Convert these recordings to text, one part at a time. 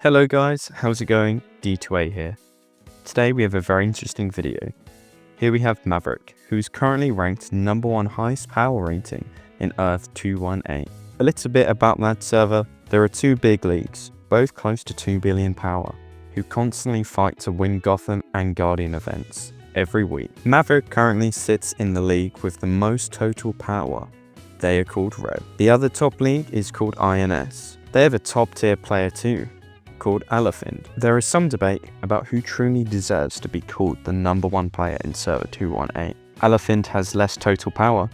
Hello guys, how's it going? D2A here. Today we have a very interesting video. Here we have Maverick, who's currently ranked #1 highest power rating in Earth 218. A little bit about that server. There are two big leagues, both close to 2 billion power, who constantly fight to win Gotham and Guardian events every week. Maverick currently sits in the league with the most total power. They are called Red. The other top league is called INS. They have a top tier player too, called Elephant. There is some debate about who truly deserves to be called the #1 player in server 218. Elephant has less total power,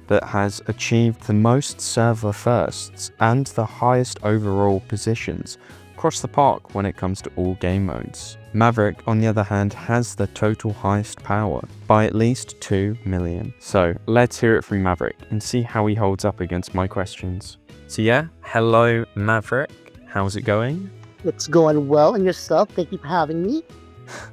but has achieved the most server firsts and the highest overall positions across the park when it comes to all game modes. Maverick, on the other hand, has the total highest power by at least 2 million. So let's hear it from Maverick and see how he holds up against my questions. So yeah, hello Maverick, how's it going? It's going well, and yourself? Thank you for having me.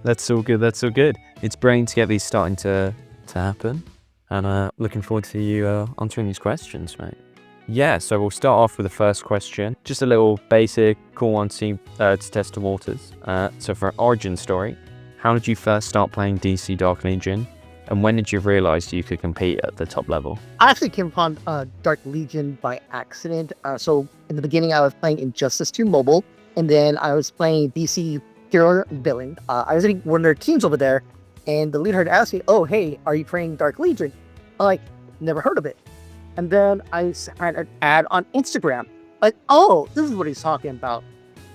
That's all good, that's all good. It's brilliant to get these starting to happen, and looking forward to you answering these questions, mate. Yeah, so we'll start off with the first question. Just a little basic, cool one to test the waters. So for an origin story, how did you first start playing DC Dark Legion? And when did you realize you could compete at the top level? I actually came upon Dark Legion by accident. So in the beginning, I was playing Injustice 2 Mobile, and then I was playing DC Hero Villain. I was in one of their teams over there, and the leader had asked me, "Oh, hey, are you playing Dark Legion?" I'm like, never heard of it. And then I had an ad on Instagram. Like, oh, this is what he's talking about.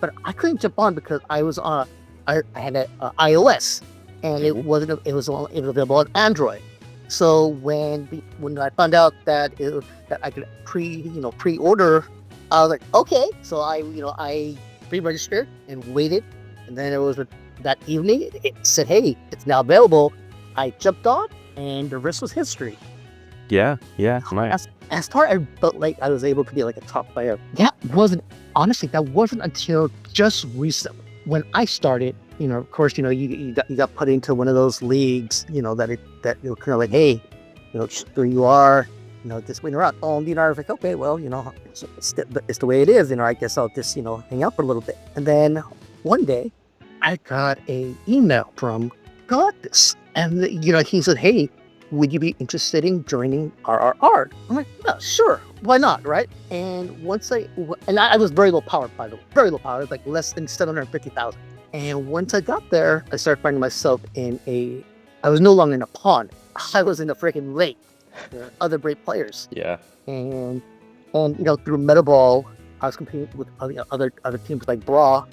But I couldn't jump on because I was on, I had an iOS, and it was available on Android. So when I found out that that I could pre-order, I was like, okay. So I pre-registered and waited, and then it was that evening. It said, hey, it's now available. I jumped on, and the rest was history. Yeah, right. As far as I felt like I was able to be like a top player, that wasn't until just recently when I started. Of course, you got put into one of those leagues, that you're kind of like, hey, here you are, this winner out. Oh, I was like, okay, well, it's the way it is. I guess I'll just hang out for a little bit. And then one day, I got a email from Goddess, and he said, hey, would you be interested in joining RRR? I'm like, yeah, sure, why not, right? And I was very low powered, by the way, very low powered, like less than 750,000. And once I got there, I started finding myself I was no longer in a pond. I was in a freaking lake. There are other great players. Yeah. And through Metaball, I was competing with other teams like Bra,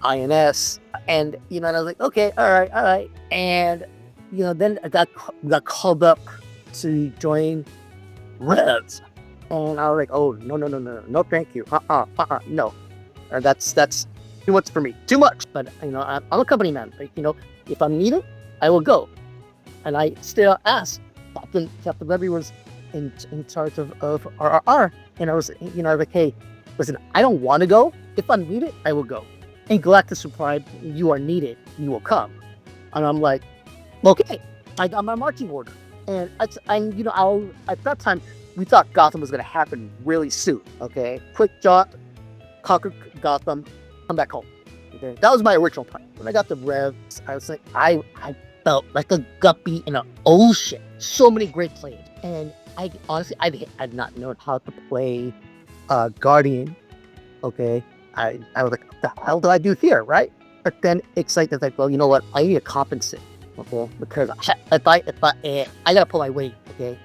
INS, and and I was like, okay, all right. And then I got called up to join Reds, and I was like, oh no, thank you, no, that's too much for me, too much. But I'm a company man. Like, if I'm needed, I will go. And I still asked. Captain Levy was in charge of RRR, and I was like, hey, listen, I don't want to go. If I'm needed, I will go. And Galactus replied, you are needed, you will come. And I'm like, okay, I got my marching order. And at that time, we thought Gotham was going to happen really soon. Okay, quick jaunt, conquer Gotham, come back home. Okay, that was my original plan. When I got the Revs, I was like, I felt like a guppy in an ocean. So many great players, and I honestly, I had not known how to play Guardian. Okay, I was like, what the hell do I do here, right? But then it's like, well, you know what? I need to compensate, okay? Because if I gotta pull my weight, okay?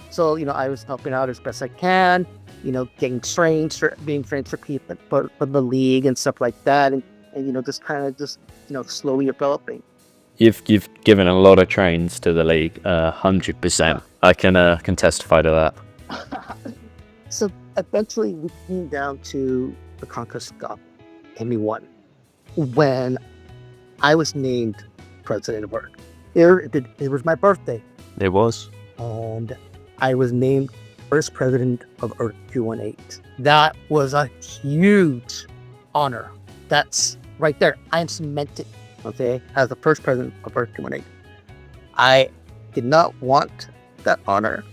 So I was helping out as best I can, getting trained, being trained for people for the league and stuff like that, and just kind of slowly developing. You've given a lot of trains to the league, 100%. I can testify to that. So eventually we came down to the Conquest Cup, and we won. When I was named president of Earth, it was my birthday. It was. And I was named first president of Earth 218. That was a huge honor. That's right there. I am cemented, okay, as the first president of Earth 218. I did not want that honor.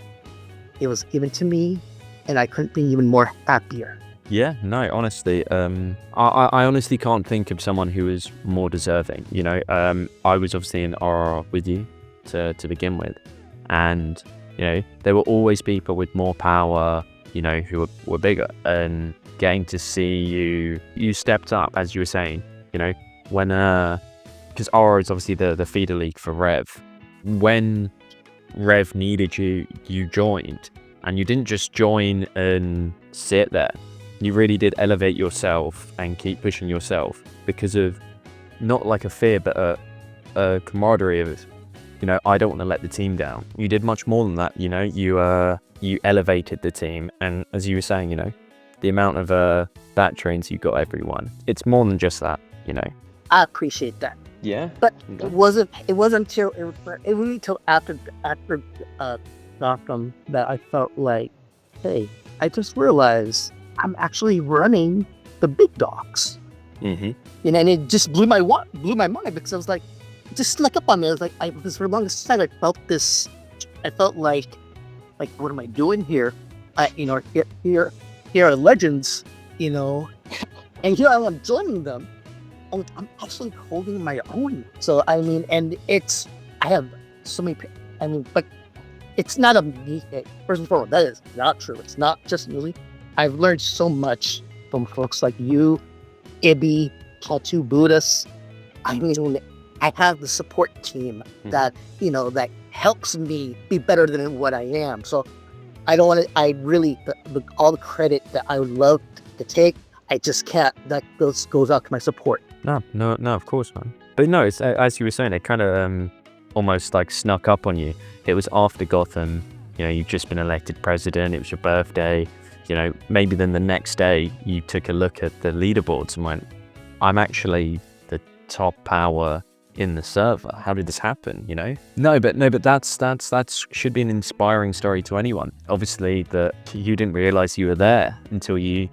It was given to me, and I couldn't be even more happier. Yeah, no, honestly, I honestly can't think of someone who is more deserving. I was obviously in RR with you to begin with, and there will always people with more power, who were bigger, and getting to see you stepped up, as you were saying, when because RR is obviously the feeder league for Rev. When Rev needed you, you joined, and you didn't just join and sit there. You really did elevate yourself and keep pushing yourself because of not like a fear, but a camaraderie of, I don't want to let the team down. You did much more than that. You elevated the team, and as you were saying, the amount of bat trains you got everyone. It's more than just that. I appreciate that. Yeah. But it wasn't until it really until after Gotham that I felt like, hey, I just realized I'm actually running the big dogs. Mm-hmm. And it just blew my mind, because I was like, it just snuck up on me. I was like, because for the longest time I felt like what am I doing here? Here are legends, and here I am joining them. I'm actually holding my own. So I mean, and I have so many. But it's not a me thing. First and foremost, that is not true. It's not just me. I've learned so much from folks like you, Ibby, Hatu, Buddhist. I mean, I have the support team that that helps me be better than what I am. So I don't want to. I really all the credit that I would love to take, I just can't. That goes out to my support. No, of course, man. But no, it's as you were saying, it kind of almost like snuck up on you. It was after Gotham. You've just been elected president. It was your birthday. Maybe then the next day you took a look at the leaderboards and went, I'm actually the top power in the server. How did this happen? No, but that's should be an inspiring story to anyone. Obviously, that you didn't realize you were there until you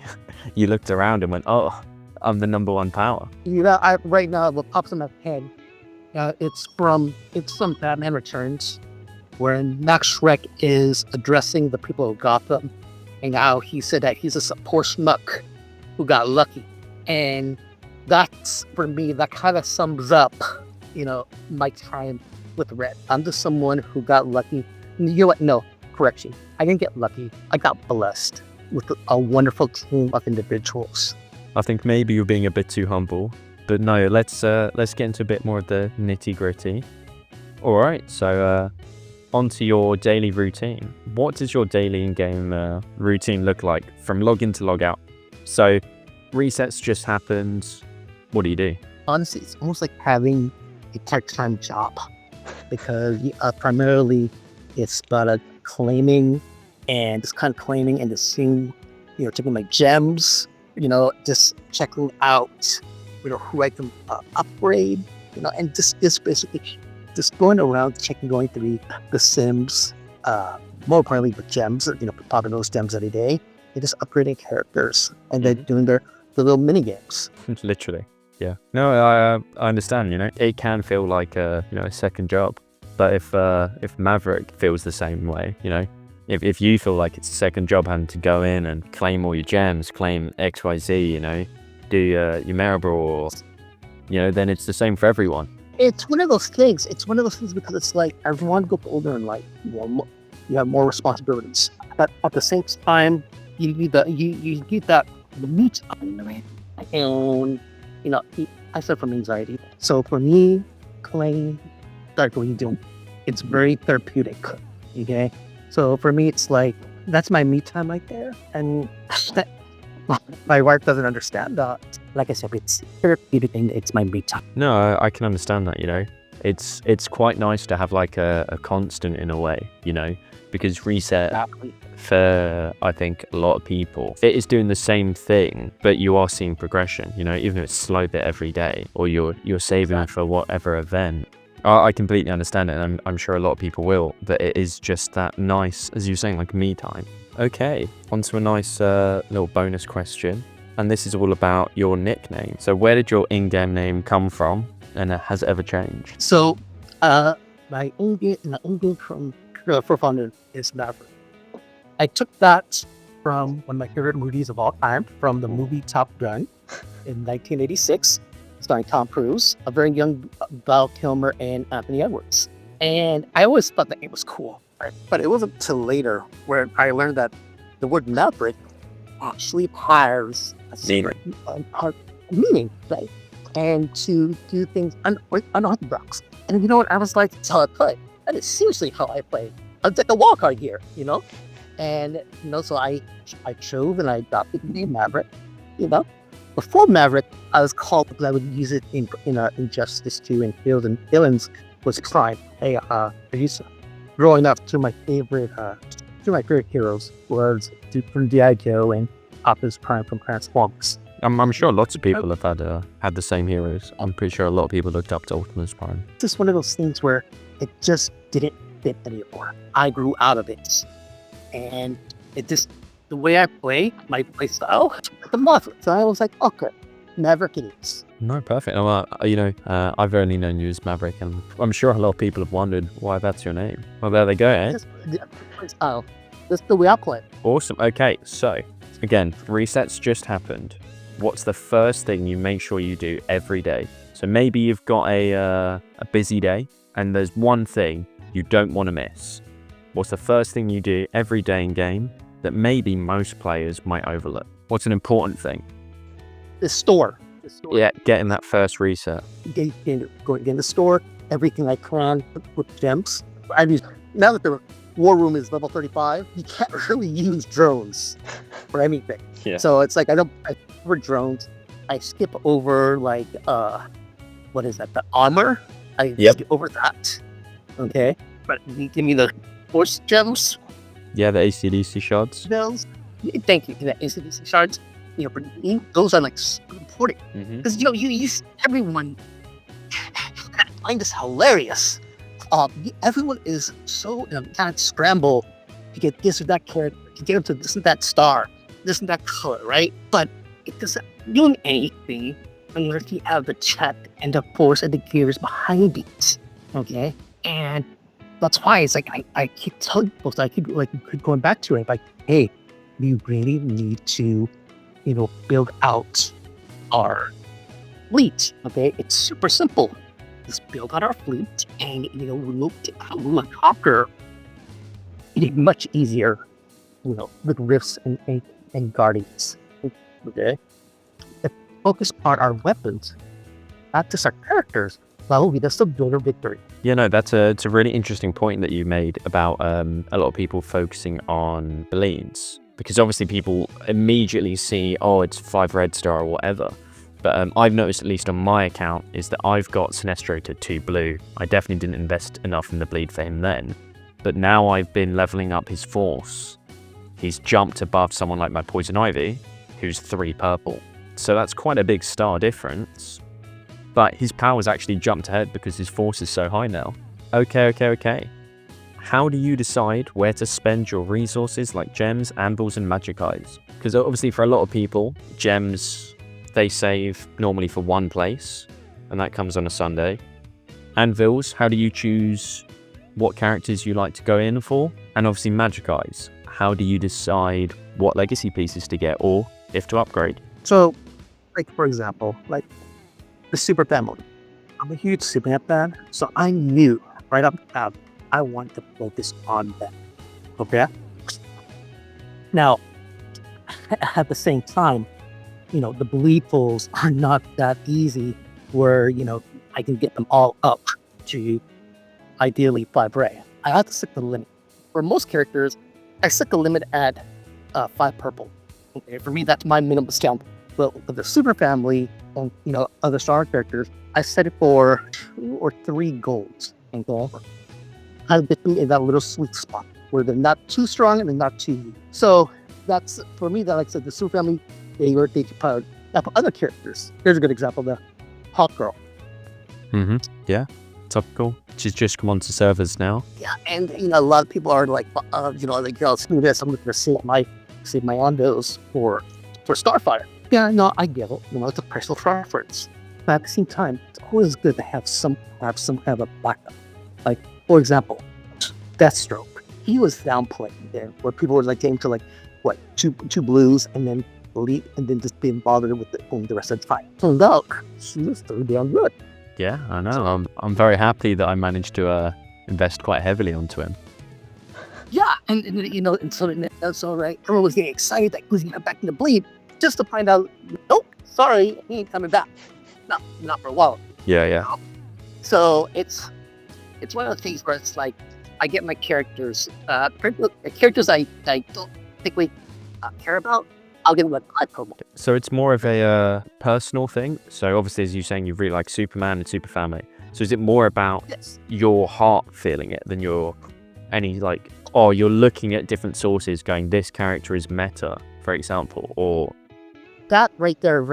looked around and went, oh, I'm the number one power. Right now, what pops in my head, it's from Batman Returns, where Max Shrek is addressing the people of Gotham, and how he said that he's a poor schmuck who got lucky. And that's, for me, that kind of sums up, my time with Red. I'm just someone who got lucky. You know what? No, correction. I didn't get lucky. I got blessed with a wonderful team of individuals. I think maybe you're being a bit too humble, but no, let's get into a bit more of the nitty gritty. All right, so onto your daily routine. What does your daily in-game routine look like from login to log out? So resets just happened. What do you do? Honestly, it's almost like having a part-time job, because primarily it's about claiming and just seeing, checking my gems, just checking out, who I can upgrade, and just basically just going around going through the Sims, more importantly with gems, popping those gems every day, and just upgrading characters, and then doing the little mini games. Literally, yeah. No, I understand. It can feel like a second job, but if Maverick feels the same way, if you feel like it's a second job having to go in and claim all your gems, claim XYZ, do your Maribor, then it's the same for everyone. It's one of those things. Because it's like, everyone gets older in life. You have more responsibilities. But at the same time, you need that the me time. And I suffer from anxiety. So for me, playing Dark Legion, it's very therapeutic. Okay. So for me, it's like, that's my me time right there. And my wife doesn't understand that. Like I said, it's therapeutic and it's my me time. No, I can understand that, It's quite nice to have like a constant in a way, because reset, Exactly. for I think a lot of people, it is doing the same thing, but you are seeing progression, even if it's slow bit every day, or you're saving for whatever event. I completely understand it, and I'm sure a lot of people will, but it is just that nice, as you were saying, like me time. Okay, onto a nice little bonus question, and this is all about your nickname. So where did your in-game name come from, and has it ever changed? So, my in-game from for founder is Maverick. I took that from one of my favorite movies of all time, from the movie Top Gun in 1986, starring Tom Cruise, a very young Val Kilmer, and Anthony Edwards. And I always thought that it was cool, right? But it wasn't until later where I learned that the word Maverick actually has a secret meaning, right? And to do things unorthodox. And you know what? I was like, that's how I play. That is seriously how I play. It's like a wall card here, you know? And, you know, so I chose and I adopted the name Maverick, you know? Before Maverick, I was called because I would use it in Injustice 2 and Field and Villains was Crime. I used to, growing up, two of my favorite heroes was from D2A and Optimus Prime from Transformers. I'm sure lots of people have had the same heroes. I'm pretty sure a lot of people looked up to Optimus Prime. It's just one of those things where it just didn't fit anymore. I grew out of it. And it just, the way I play, my play style, the Maverick. So I was like, okay, Maverick it is. No, perfect. Well, I've only known you as Maverick, and I'm sure a lot of people have wondered why that's your name. Well, there they go, eh? My style. That's the way I play. Awesome. Okay, so again, resets just happened. What's the first thing you make sure you do every day? So maybe you've got a busy day, and there's one thing you don't want to miss. What's the first thing you do every day in game that maybe most players might overlook? What's an important thing? The store. Yeah, getting that first reset. Going in the store, everything I can with gems. I mean, now that the war room is level 35, you can't really use drones for anything. Yeah. So it's like I for drones, I skip over like what is that? The armor. I skip over that. Okay, but you give me the force gems. Yeah, the ACDC shards. Thank you for that ACDC shards. You know, for me, those are like super important because you know you everyone find this hilarious. Everyone is so in a kind of scramble to get this or that character, to get into this and that star, this and that color, right? But it doesn't do anything unless you have the chat and the force and the gears behind it. Okay, and that's why it's like I keep telling people, I keep going back to it, like, hey, we really need to, you know, build out our fleet. Okay, it's super simple. Just build out our fleet, and you know, we'll conquer it much easier. You know, with rifts and guardians. Okay, the focus on our weapons, not just our characters. That will be the builder victory. Yeah, no, it's a really interesting point that you made about a lot of people focusing on bleeds. Because obviously people immediately see, oh, it's 5 red star or whatever. But I've noticed, at least on my account, is that I've got Sinestro to 2 blue. I definitely didn't invest enough in the bleed for him then. But now I've been leveling up his force. He's jumped above someone like my Poison Ivy, who's 3 purple. So that's quite a big star difference. But his power's actually jumped ahead because his force is so high now. Okay. How do you decide where to spend your resources like gems, anvils, and magic eyes? Because obviously for a lot of people, gems, they save normally for one place, and that comes on a Sunday. Anvils, how do you choose what characters you like to go in for? And obviously magic eyes, how do you decide what legacy pieces to get or if to upgrade? So, like for example, like the Super Family. I'm a huge Superman fan, so I knew right up top I want to focus on them. Okay? Now, at the same time, you know, the bleed pools are not that easy where, you know, I can get them all up to ideally 5 red. I have to stick the limit. For most characters, I set the limit at 5 purple. Okay, for me, that's my minimum count. But with the Super Family and, you know, other star characters, I set it for 2 or 3 golds. Okay? I get them in that little sweet spot where they're not too strong and they're not too weak. So that's, for me, that, like I said, the Super Family, they powered. Now for other characters, here's a good example, the Hawk Girl. Yeah, topical. She's just come onto servers now. Yeah, and you know, a lot of people are like, you know, like, girls, screw this, I'm going to save my Ondos for Starfire. Yeah, no, I get it. You know, it's a personal preference. But at the same time, it's always good to have some kind of a backup. Like, for example, Deathstroke. He was downplayed there, where people were like getting to like what, two blues, and then delete, and then just being bothered with the rest of the time. Turned out, she was pretty damn good. Yeah, I know. I'm very happy that I managed to invest quite heavily onto him. Yeah, and so right, everyone was getting excited that he was going to come back in the bleed, just to find out, nope, sorry, he ain't coming back. Not for a while. Yeah. So it's one of the things where it's like, I get my characters, characters I don't particularly care about, I'll give them a high promo. So it's more of a personal thing. So obviously, as you're saying, you really like Superman and Super Family. So is it more about your heart feeling it than you're looking at different sources going, this character is meta, for example, or... That right there,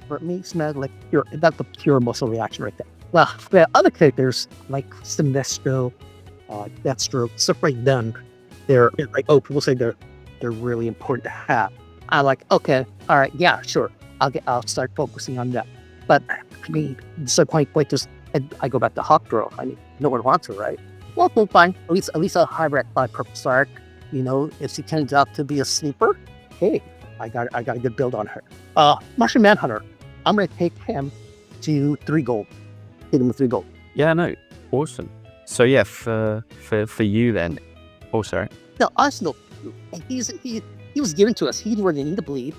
for me, smell like that's the pure muscle reaction right there. Well, the other characters like Sinestro, Deathstroke, stuff like them, they're like, people say they're really important to have. I'm like, okay, all right, yeah, sure, I'll start focusing on that. But I mean, so point just, and I go back to Hawk Girl. I mean, no one wants her, right? Well, fine. At least a hybrid purpose arc. If she turns out to be a sleeper, hey, I got a good build on her. Martian Manhunter, I'm gonna take him to 3 gold. Hit him with 3 gold. Yeah, no, awesome. So yeah, for you then. Oh, sorry. No, Arsenal. He was given to us. He didn't really need to bleed.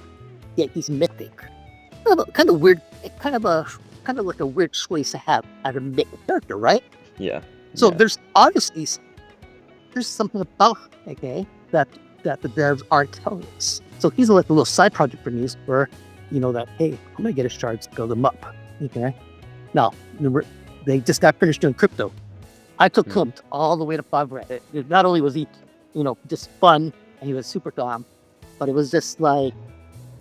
Yet he's mythic. Kind of weird. Kind of like a weird choice to have as a mythic character, right? Yeah. So there's obviously something about that the devs aren't telling us. So he's like a little side project for me, where that, hey, I'm gonna get his shards, build them up. Okay. Now remember, they just got finished doing crypto. I took him all the way to Fiverr. Not only was he, just fun and he was super calm, but it was just like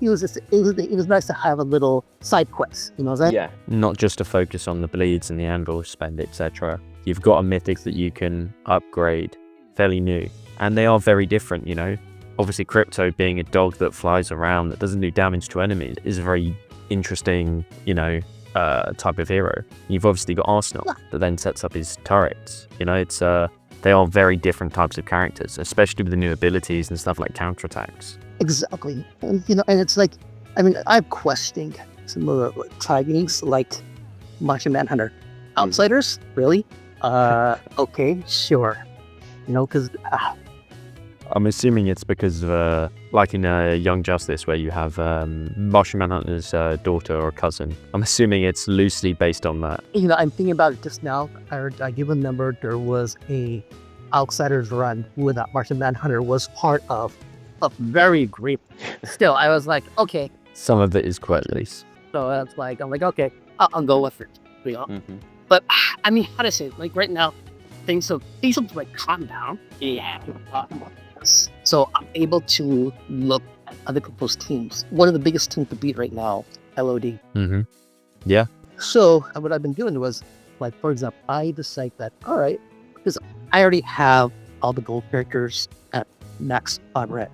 it was nice to have a little side quest. You know what I'm saying? Yeah. Not just to focus on the bleeds and the anvil spend, etc. You've got a mythic that you can upgrade, fairly new, and they are very different. Obviously, Crypto being a dog that flies around that doesn't do damage to enemies is a very interesting, type of hero. You've obviously got Arsenal that then sets up his turrets. It's they are very different types of characters, especially with the new abilities and stuff like counterattacks. Exactly, and it's like, I mean, I've questioned some of the tidings like Martian Manhunter. Outsiders, really? Okay, sure. Because I'm assuming it's because of, like in Young Justice, where you have Martian Manhunter's daughter or cousin. I'm assuming it's loosely based on that. I'm thinking about it just now. I give a number. There was a Outsiders run where that Martian Manhunter was part of a very great. Still, I was like, okay. Some of it is quite loose. So I'm like, okay, I'll go with it. But I mean, how to say it? Like right now, things have like calm down. Yeah. So I'm able to look at other people's teams. One of the biggest teams to beat right now, LOD. Yeah. So what I've been doing was, like, for example, I decide that, all right, because I already have all the gold characters at max on red.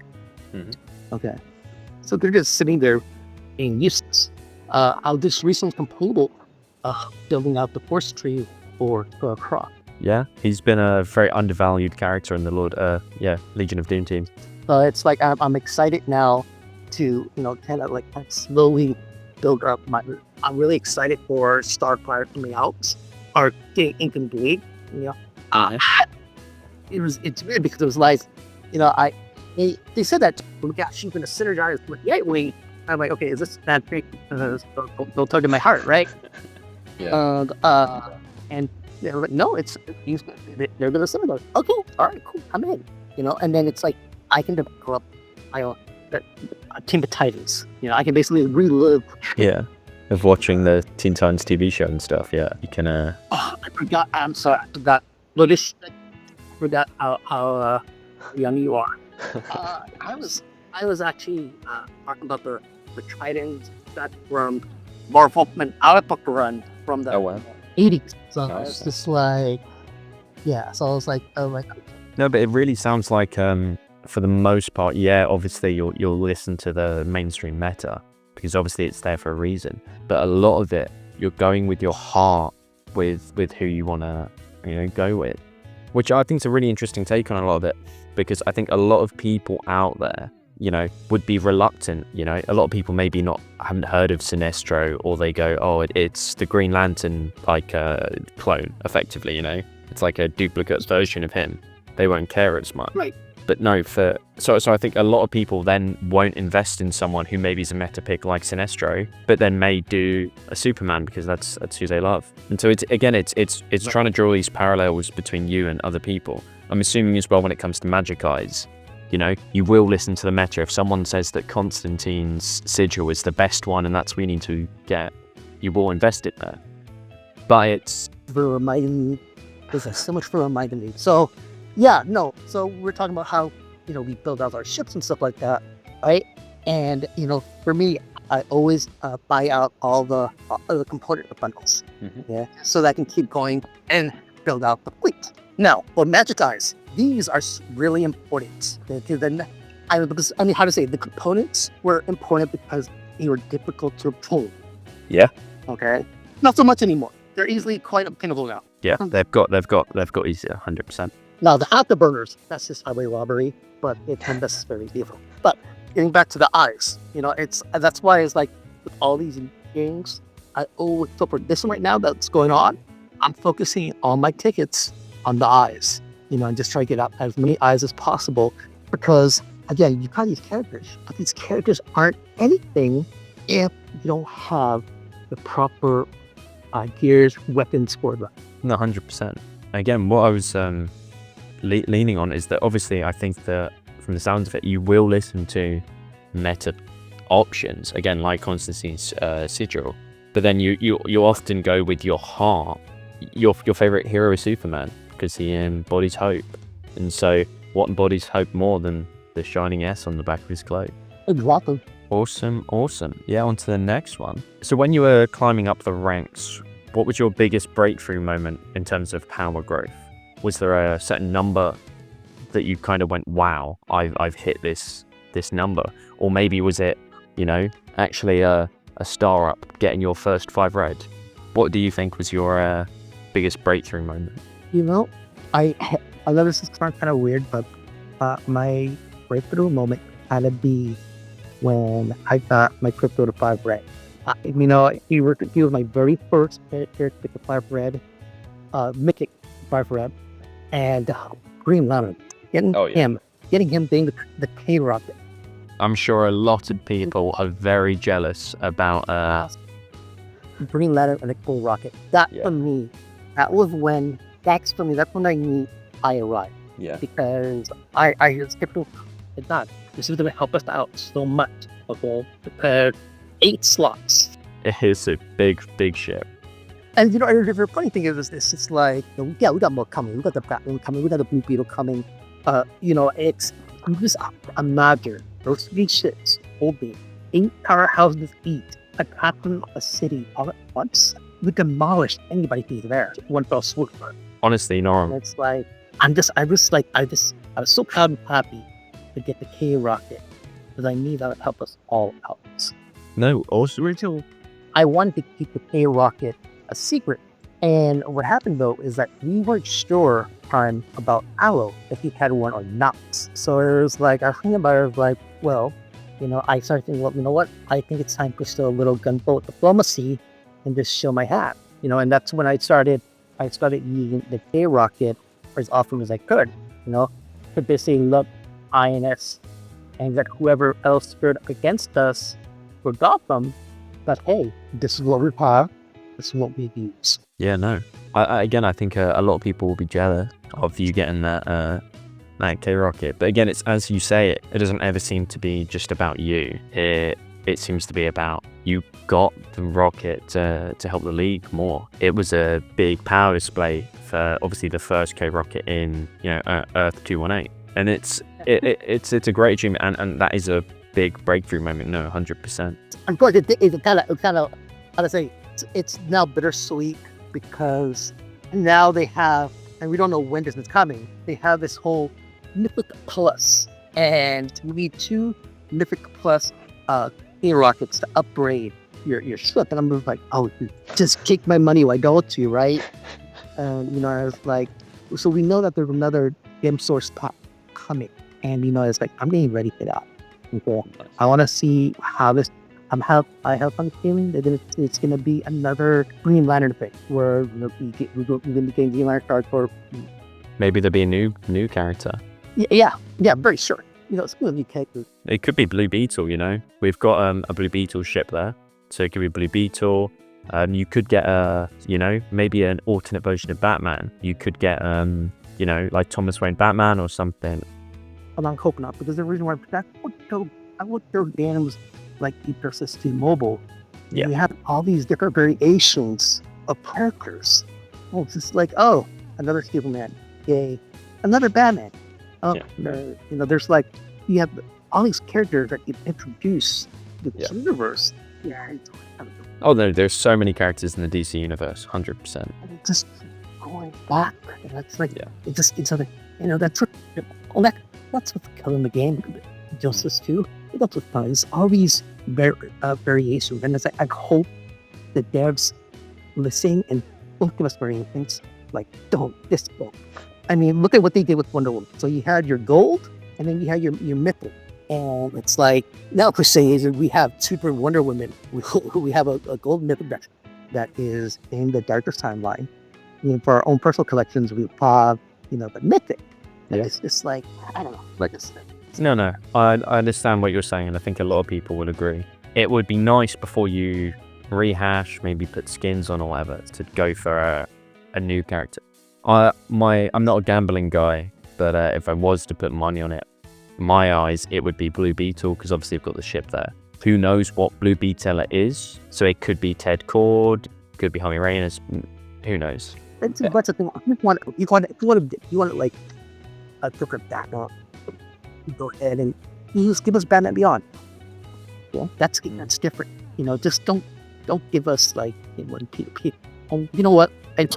Okay. So they're just sitting there being useless. I'll just recently completed building out the force tree for Croc. Yeah, he's been a very undervalued character in the Legion of Doom team. It's like I'm excited now to kind of slowly build up I'm really excited for Starfire coming out or getting Ink and Bleed. It's weird because it was like they said that she's gonna synergize with Nightwing. I'm like, okay, is this bad thing? Don't tug at my heart, right? Yeah. And they're like, no, they're gonna synergize. Okay, all right, cool, I'm in. And then it's like I can develop a team of Titans. I can basically relive. Yeah, of watching the Teen Titans TV show and stuff. Yeah, you can. Oh, I forgot. I'm sorry, I forgot. I forgot how young you are. I was actually talking about the Titans that from Marvel and our book run from the 80s. So I was just like, yeah. So I was like, oh my God. No, but it really sounds like, for the most part, yeah. Obviously, you'll listen to the mainstream meta because obviously it's there for a reason. But a lot of it, you're going with your heart, with who you want to, go with. Which I think is a really interesting take on a lot of it, because I think a lot of people out there, you know, would be reluctant. You know, a lot of people maybe haven't heard of Sinestro, or they go, oh, it's the Green Lantern like clone, effectively. You know, it's like a duplicate version of him. They won't care as much. Right. But no, so I think a lot of people then won't invest in someone who maybe is a meta pick like Sinestro, but then may do a Superman because that's who they love. And so it's trying to draw these parallels between you and other people. I'm assuming as well when it comes to Magic Eyes, you know, you will listen to the meta. If someone says that Constantine's sigil is the best one and that's what we need to get, you will invest it there. But it's For reminding me, there's so much for reminding me. So, yeah, no. So we're talking about how, you know, we build out our ships and stuff like that, right? And, you know, for me, I always buy out all the component bundles, yeah, so that I can keep going and build out the fleet. Now, for Magic Eyes, these are really important. Because, how to say, the components were important because they were difficult to obtain. Yeah. Okay. Not so much anymore. They're easily quite obtainable now. Yeah, they've got easier, 100%. Now, the afterburners, that's just highway robbery, but it's unnecessary evil. But getting back to the eyes, you know, that's why it's like with all these games, so for this one right now that's going on, I'm focusing all my tickets on the eyes, you know, and just try to get out as many eyes as possible because, again, you got these characters, but these characters aren't anything if you don't have the proper gears, weapons for them. No, 100%. Again, what I was leaning on is that obviously I think that from the sounds of it, you will listen to meta options, again, like Constantine's sigil, but then you often go with your heart. Your favorite hero is Superman because he embodies hope. And so what embodies hope more than the shining S on the back of his cloak? Exactly. Awesome. Yeah, on to the next one. So when you were climbing up the ranks, what was your biggest breakthrough moment in terms of power growth? Was there a certain number that you kind of went, wow, I've hit this number? Or maybe was it, you know, actually a star up, getting your first 5 red? What do you think was your biggest breakthrough moment? You know, I know this is kind of weird, but my breakthrough moment had to be when I got my crypto to 5 red. You know, he was my very first character to 5 red, mythic 5 red, and Green Lantern. Getting him being the K rocket. I'm sure a lot of people are very jealous about Green Lantern and the K rocket. For me, that's when I knew I arrived. Yeah. Because I just kept this is going to help us out so much. Okay, prepared 8 slots. It is a big ship. And you know, the funny thing is this: it's like, yeah, we got more coming. We got the Batman coming. We got the Blue Beetle coming. You know, you just imagine those 3 ships holding 8 powerhouses each, attacking a city all at once. We demolished anybody who's there. One fell swoop. Honestly, Norm. And it's like I was so proud and happy to get the K rocket because I knew that would help us all out. No, also original. I wanted to keep the K rocket a secret. And what happened though is that we weren't sure about Aloe, if he had one or not. So it was like, I was thinking about it, I was like, well, you know, I started thinking, well, you know what? I think it's time to still a little gunboat diplomacy and just show my hat. You know, and that's when I started using the K rocket as often as I could, you know, to basically look INS and that whoever else stood up against us for Gotham, but hey, this is what we have. This is what we use. Yeah, no. I think a lot of people will be jealous of you getting that K rocket. But again, it's as you say it doesn't ever seem to be just about you. It seems to be about you got the rocket to help the league more. It was a big power display for obviously the first K rocket in Earth 218, and it's a great achievement, and that is a big breakthrough moment. No, 100%. Of course, it's kind of how to say, it's now bittersweet because now they have, and we don't know when this is coming, they have this whole Mythic Plus, and we need 2 Mythic Plus K rockets to upgrade your ship. And I'm just like, oh, just kick my money, why don't you, right? And you know, I was like, So we know that there's another game source pop coming, and it's like I'm getting ready for that. Okay, I want to see how this. I have some feeling that it's gonna be another Green Lantern thing where we're gonna be getting Green Lantern cards for. Maybe there'll be a new character. Yeah, very sure. It's gonna be characters. It could be Blue Beetle. We've got a Blue Beetle ship there, so it could be Blue Beetle. You could get maybe an alternate version of Batman. You could get like Thomas Wayne Batman or something. Along Coconut, because the reason why I would throw games like Ecosystem T-Mobile. Yeah. We have all these different variations of characters. Oh, it's just like, another Superman. Yay. Another Batman. There's like, you have all these characters that you introduce to the universe. Yeah. Oh, no, there's so many characters in the DC universe, 100%. And just going back, and that's like, that's what's killing the game. Justice 2. That's what's fun. It's all these variations, and it's like I hope the devs listen and don't give us variations. Like, don't this book. I mean, look at what they did with Wonder Woman. So you had your gold, and then you had your mythic, and it's like now per se we have Super Wonder Woman. We have a gold mythic that is in the darker timeline. For our own personal collections, we have the mythic. It's just like I don't know, like this. No, I understand what you're saying, and I think a lot of people would agree. It would be nice before you rehash, maybe put skins on or whatever, to go for a new character. I'm not a gambling guy, but if I was to put money on it, in my eyes, it would be Blue Beetle, because obviously we've got the ship there. Who knows what Blue Beetle is? So it could be Ted Cord, could be Jaime Reyes, who knows? That's the thing. You want it like a different background. Go ahead and just give us Batman Beyond. Yeah, that's different. Just don't give us like one PvP. You know what? A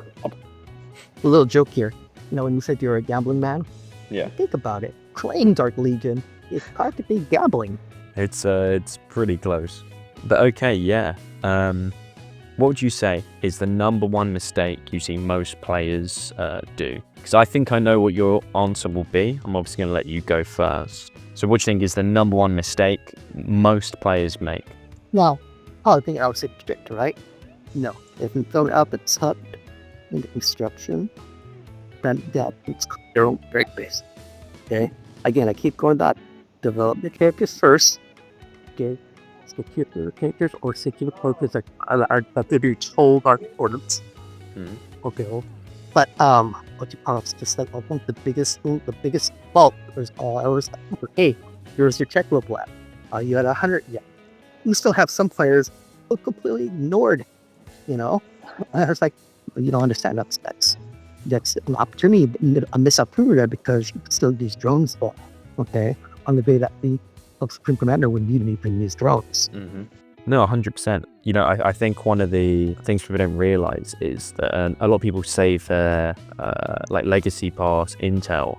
little joke here. When you said you're a gambling man, think about it. Playing Dark Legion is practically gambling. It's pretty close. But okay, yeah. What would you say is the number one mistake you see most players do? Because I think I know what your answer will be. I'm obviously going to let you go first. So what do you think is the number one mistake most players make? Well, I think I would say strict, right? No. If you throw it up, it's up in the instruction, then it's their own break base. Okay? Again, I keep going back. Develop the characters first. Okay? Secure characters or secure characters that they be told are important. Okay. But what you call it's just like I think the biggest fault is hey, here's your check level app. You had 100 yet. You still have some players who completely ignored, and I was like, you don't understand that's an opportunity, a missed opportunity there, because you can still use drones on the day that the Supreme Commander would need to use drones. No, 100%. I think one of the things people don't realize is that a lot of people save their like Legacy Pass intel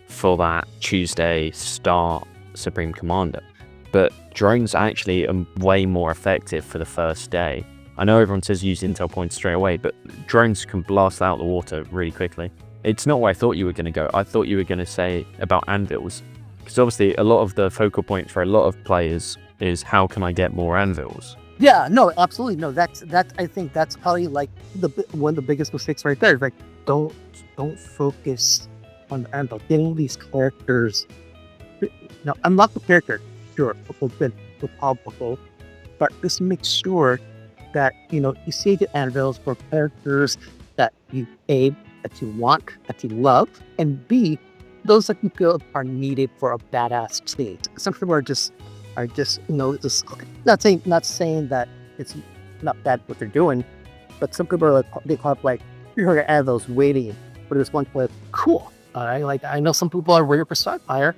for that Tuesday start Supreme Commander. But drones actually are way more effective for the first day. I know everyone says use intel points straight away, but drones can blast out the water really quickly. It's not where I thought you were going to go. I thought you were going to say about anvils. Because obviously a lot of the focal point for a lot of players is how can I get more anvils? Yeah, no, absolutely. No, that's I think that's probably like one of the biggest mistakes right there. Like don't focus on the anvil. Getting these characters. Now, unlock the character, sure, but just make sure that you save the anvils for characters that you aim, that you want, that you love, and B, those that you feel are needed for a badass team. Some people are just just not saying that it's not bad what they're doing, but some people are like, they call it like, you're gonna add those waiting for this one clip. Cool. Like I know some people are waiting for Starfire,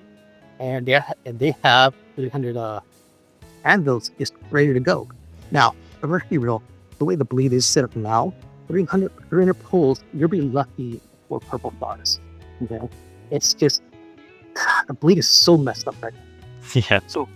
and they have 300 anvils just ready to go. Now, let's be real. The way the bleed is set up now, 300 pulls, you'll be lucky for purple stars. It's just the bleed is so messed up right now. Yeah. So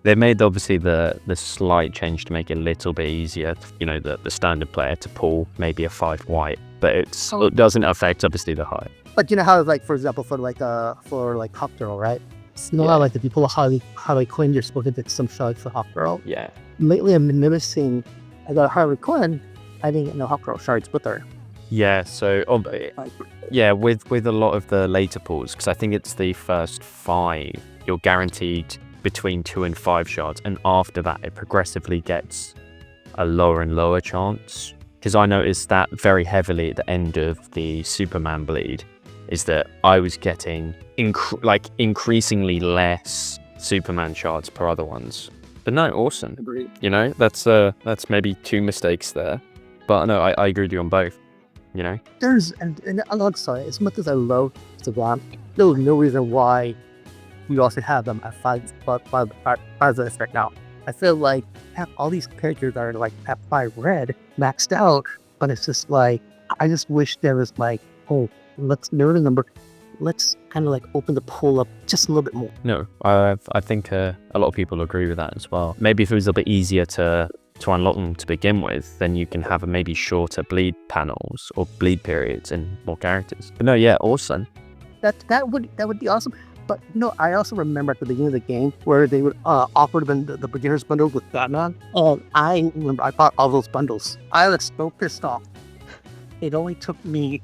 they made obviously the slight change to make it a little bit easier, the standard player to pull maybe a 5 white, but it doesn't affect obviously the high. But you know how, like, for example, for Hawk Girl, right? It's not like if you pull a Harley Quinn, you're supposed to get some shots for Hawk Girl. Yeah. Lately, I've been noticing I got Harley Quinn. I didn't get no Hawk Girl shards with her. Yeah, so yeah, with a lot of the later pulls, because I think it's the first 5, you're guaranteed between 2 and 5 shards, and after that it progressively gets a lower and lower chance. Because I noticed that very heavily at the end of the Superman bleed, is that I was getting increasingly less Superman shards per other ones. But no, awesome. Agreed. You know, that's maybe 2 mistakes there, but no, I agree with you on both. You know, There's and alongside, as much as I love Instagram, there's no reason why we also have them at five right now. I feel like have all these characters that are like at 5 red maxed out, but it's just like I just wish there was like, oh, let's narrow the number. Let's kind of like open the pool up just a little bit more. no, I think a lot of people agree with that as well. Maybe if it was a bit easier to unlock them to begin with, then you can have a maybe shorter bleed panels or bleed periods and more characters. But no, yeah, awesome. That would be awesome. But no, I also remember at the beginning of the game where they would offer the beginner's bundle with Batman. I remember I bought all those bundles. I was so pissed off. It only took me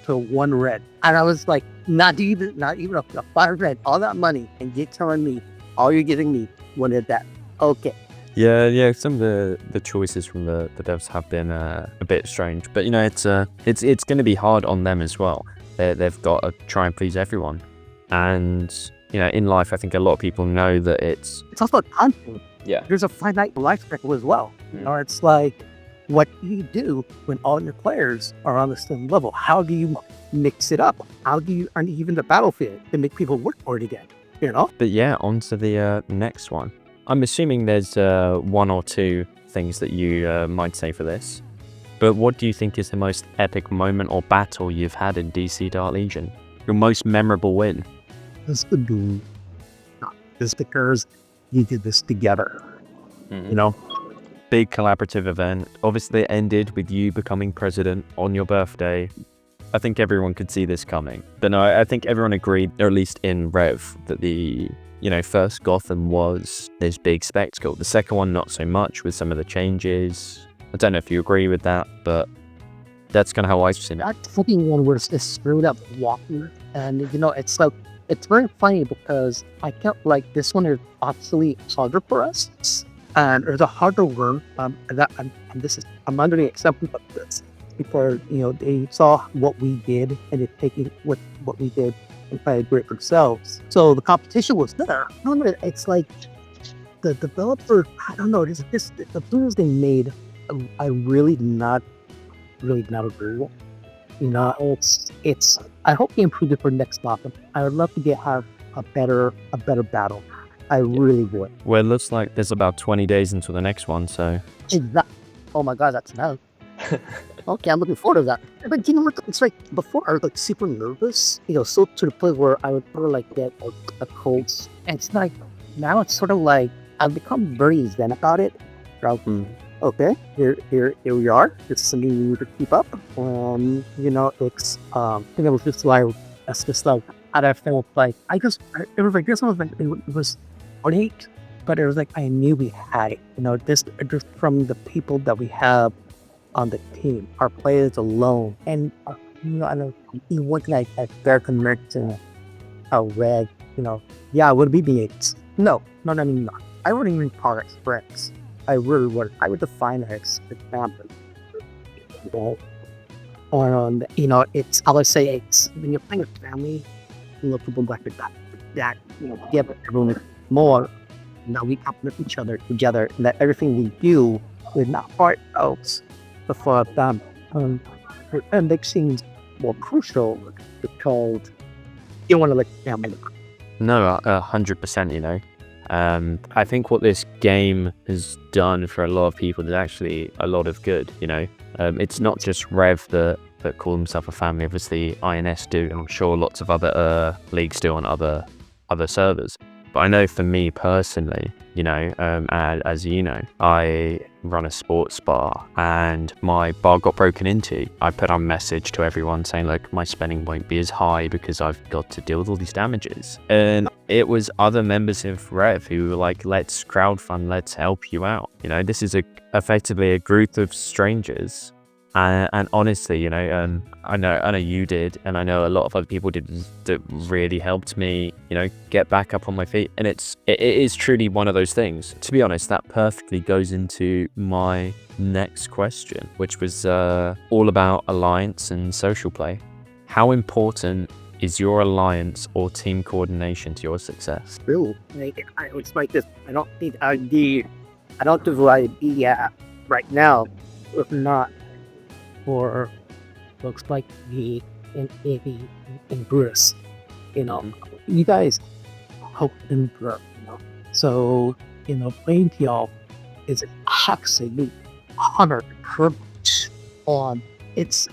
to 1 red, and I was like, not even a 5 red, all that money, and you're telling me all you're giving me wanted that. Okay. Yeah, some of the choices from the devs have been a bit strange, but you know, it's going to be hard on them as well. They've got to try and please everyone, and you know, in life, I think a lot of people know that it's also content. Yeah. There's a finite life cycle as well. You know, it's like, what do you do when all your players are on the same level? How do you mix it up? How do you uneven the battlefield to make people work for it again? You know? But yeah, on to the next one. I'm assuming there's 1 or 2 things that you might say for this. But what do you think is the most epic moment or battle you've had in DC Dark Legion? Your most memorable win? This would be just because you did this together. Mm-hmm. You know? Big collaborative event. Obviously it ended with you becoming president on your birthday. I think everyone could see this coming. But no, I think everyone agreed, or at least in Rev, that the first Gotham was this big spectacle. The second one, not so much with some of the changes. I don't know if you agree with that, but that's kind of how I've seen it. That fucking one was just screwed up walking. And, it's like, it's very funny because I felt like this one is obviously harder for us. And there's a harder one. I'm under the assumption of this. Before, they saw what we did and it taking what we did and try to do it themselves. So the competition was there. I don't know, it's like the developer, I don't know, the tools they made, I really not agree with. It's I hope they improve it for next Gotham. I would love to have a better battle. I really would. Well, it looks like there's about 20 days until the next one, so. Oh my god, that's now. Okay, I'm looking forward to that. But you know what? It's like before I was like super nervous, so to the point where I would sort of like get a cold. And it's like now it's sort of like I've become very zen about it. Okay, here we are. This is something we need to keep up. It's I think it was just like out of felt like it was ornate, but it was like I knew we had it. Just from the people that we have on the team, our players alone, and I know one thing I bear connection how Red, I would be the eights. No, not anymore. I wouldn't even call it friends. I really would. I would define it as family. It's I would say it's when you're playing with family, people like that give everyone more. Now we compliment each other together, and that everything we do is not part else before them. And makes things more crucial because you want to let family. No, 100%, I think what this game has done for a lot of people is actually a lot of good, It's not just Rev that call themselves a family. Obviously, INS do, and I'm sure lots of other leagues do on other servers. But I know for me personally, and as you know, I run a sports bar and my bar got broken into. I put a message to everyone saying, look, my spending won't be as high because I've got to deal with all these damages. And it was other members of Rev who were like, let's crowdfund, let's help you out. This is effectively a group of strangers. And honestly, I know you did, and I know a lot of other people did, that really helped me, get back up on my feet. And it is truly one of those things. To be honest, that perfectly goes into my next question, which was all about alliance and social play. How important is your alliance or team coordination to your success? True. It's like this. I don't think I'd be where I'd be at right now if not for folks like me and Amy and Bruce. You guys help and grow. So playing to y'all is an absolute honor and privilege. It's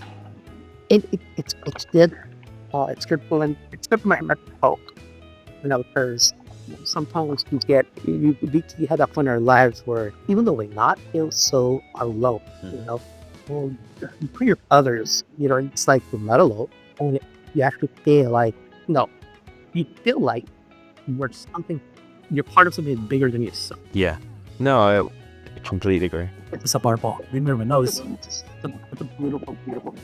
good. It's good for my mental health. Because sometimes you have that point in our lives where even though we're not, feel so alone. Well, you put your others, it's like the metal, and you actually feel like, you feel like you're part of something bigger than yourself. Yeah. No, I completely agree. It's a bar ball. Remember, no, it's a beautiful, beautiful,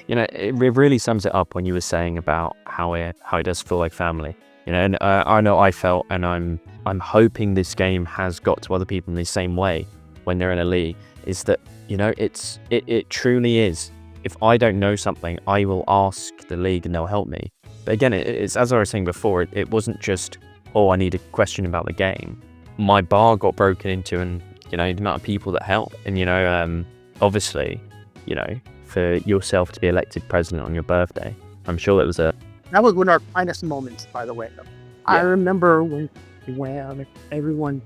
it really sums it up when you were saying about how it does feel like family. And I know I felt, and I'm hoping this game has got to other people in the same way when they're in a league, is that it truly is. If I don't know something, I will ask the league and they'll help me. But again, it's as I was saying before, it wasn't just, I need a question about the game. My bar got broken into, and the amount of people that helped, and obviously, for yourself to be elected president on your birthday, I'm sure that was one of our finest moments, by the way. Yeah. I remember when everyone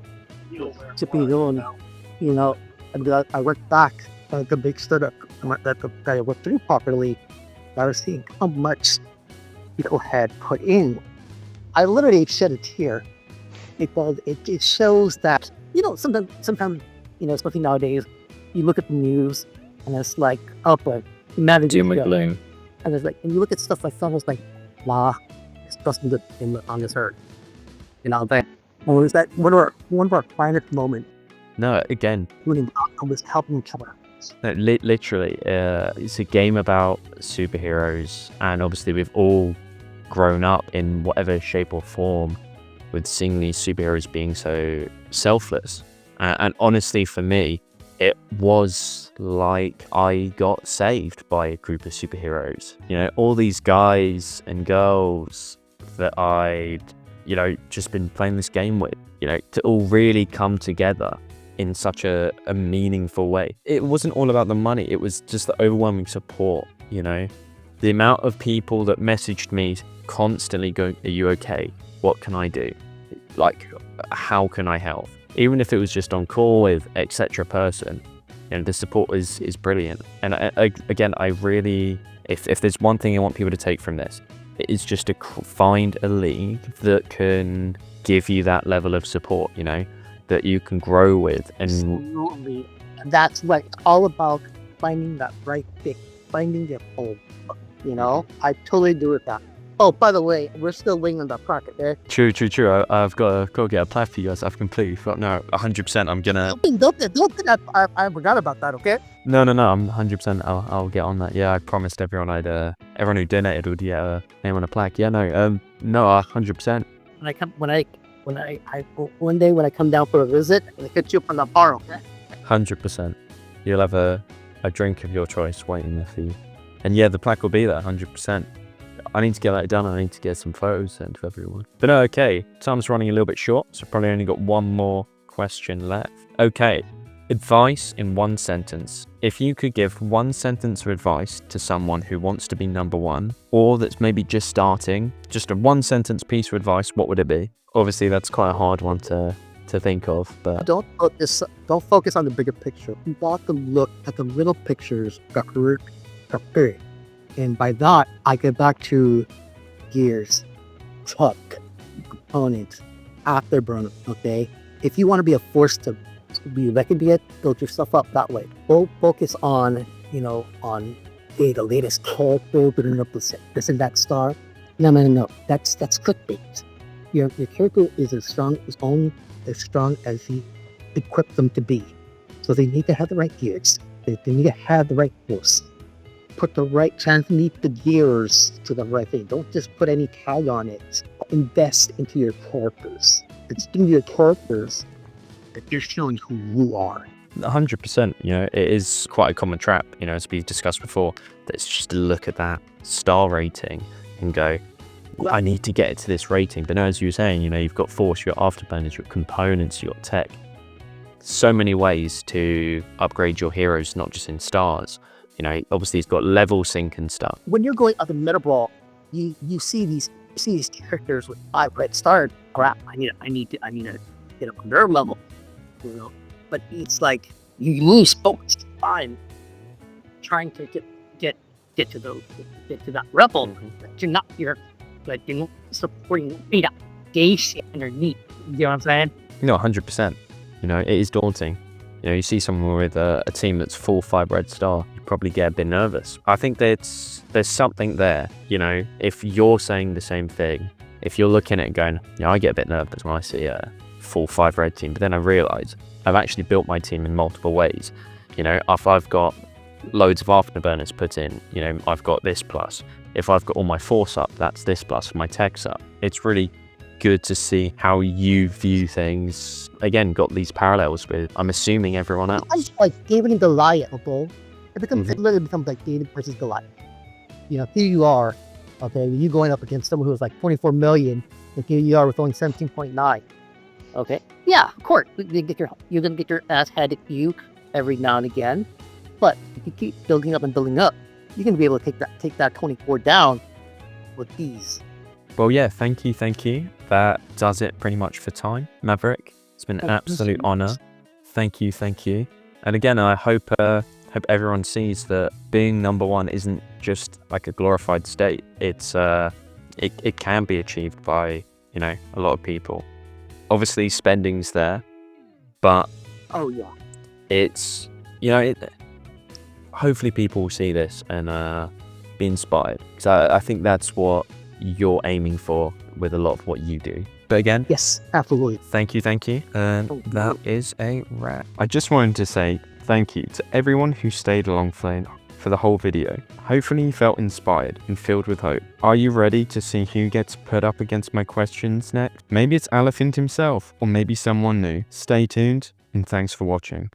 tipping on, and I went back at the big startup that I went through properly. I was seeing how much people had put in. I literally shed a tear because it shows that, sometimes, especially nowadays, you look at the news and it's like, but doom and gloom. And it's like, and you look at stuff like almost like, it's just on this earth. Or is that one of our finest moments? No, again, was helping each other. No, literally, it's a game about superheroes, and obviously we've all grown up in whatever shape or form with seeing these superheroes being so selfless. And honestly, for me, it was like I got saved by a group of superheroes. All these guys and girls that I'd, just been playing this game with, to all really come together in such a meaningful way. It wasn't all about the money, it was just the overwhelming support. The amount of people that messaged me constantly going, are you okay? What can I do? Like, how can I help? Even if it was just on call with etc. person, the support is brilliant. And again, I really, if there's one thing I want people to take from this, it is just to find a league that can give you that level of support, that you can grow with. And absolutely. That's what it's all about, finding that right fit, finding your home. I totally do with that. Oh, by the way, we're still waiting on that pocket there. True. I've got to get a plaque for you guys. I've completely forgot. No, 100%. I'm gonna. Don't think I forgot about that. Okay. No. I'm 100%. I'll get on that. Yeah, I promised everyone everyone who donated would get a name on a plaque. Yeah, no, 100%. One day when I come down for a visit, I'll hit you up on the bar. Okay. 100%. You'll have a drink of your choice waiting there for you. And yeah, the plaque will be there, 100%. I need to get that done. I need to get some photos sent to everyone. But no, okay. Time's running a little bit short, so probably only got one more question left. Okay. Advice in one sentence. If you could give one sentence of advice to someone who wants to be number one, or that's maybe just starting, just a one sentence piece of advice, what would it be? Obviously, that's quite a hard one to think of, but don't focus on the bigger picture. You want to look at the little pictures that are big. And by that, I get back to gears, truck, opponent afterburner. Okay, if you want to be a force to be reckoned with, build yourself up that way. Don't focus on on the latest character building up this and that star. No. That's clickbait. Your character is only as strong as you equip them to be. So they need to have the right gears. They need to have the right force. Transmute the gears to the right thing. Don't just put any tag on it. Invest into your characters. It's in your characters that you're showing who you are. 100%. It is quite a common trap, as we've discussed before, that it's just to look at that star rating and go, I need to get it to this rating. But no, as you were saying, you've got force, you've got afterburners, you've got components, you've got tech. So many ways to upgrade your heroes, not just in stars. Obviously it's got level sync and stuff. When you're going up in Meta Brawl, you see these characters with 5 red stars. Crap, I need to get up on their level. But it's like you lose focus on trying to get to that level. But you're not supporting the gauge underneath. You know what I'm saying? 100%. It is daunting. You see someone with a team that's full 5 red star, you probably get a bit nervous. I think there's something there. If you're saying the same thing, if you're looking at it going, I get a bit nervous when I see a full 5 red team, but then I realize I've actually built my team in multiple ways. If I've got loads of afterburners put in, I've got this plus. If I've got all my force up, that's this plus, my tech's up. It's really good to see how you view things. Again, got these parallels with, I'm assuming, everyone else. It's like David and Goliath, okay? It literally becomes like David versus Goliath. Here you are, okay? You going up against someone who was like 24 million, and here you are with only 17.9. Okay? Yeah, of course. You're gonna get your ass handed to you every now and again. But if you keep building up, you're gonna be able to take that 24 down with ease. Well, yeah, thank you. That does it pretty much for time. Maverick, it's been an absolute honor. Thank you. And again, I hope everyone sees that being number 1 isn't just like a glorified state. It's it can be achieved by a lot of people. Obviously, spending's there, but oh yeah, it's hopefully people will see this and be inspired, because I think that's what you're aiming for with a lot of what you do. But again, yes, absolutely. Thank you. And that is a wrap. I just wanted to say thank you to everyone who stayed along for the whole video. Hopefully you felt inspired and filled with hope. Are you ready to see who gets put up against my questions next? Maybe it's Elephant himself, or maybe someone new. Stay tuned, and thanks for watching.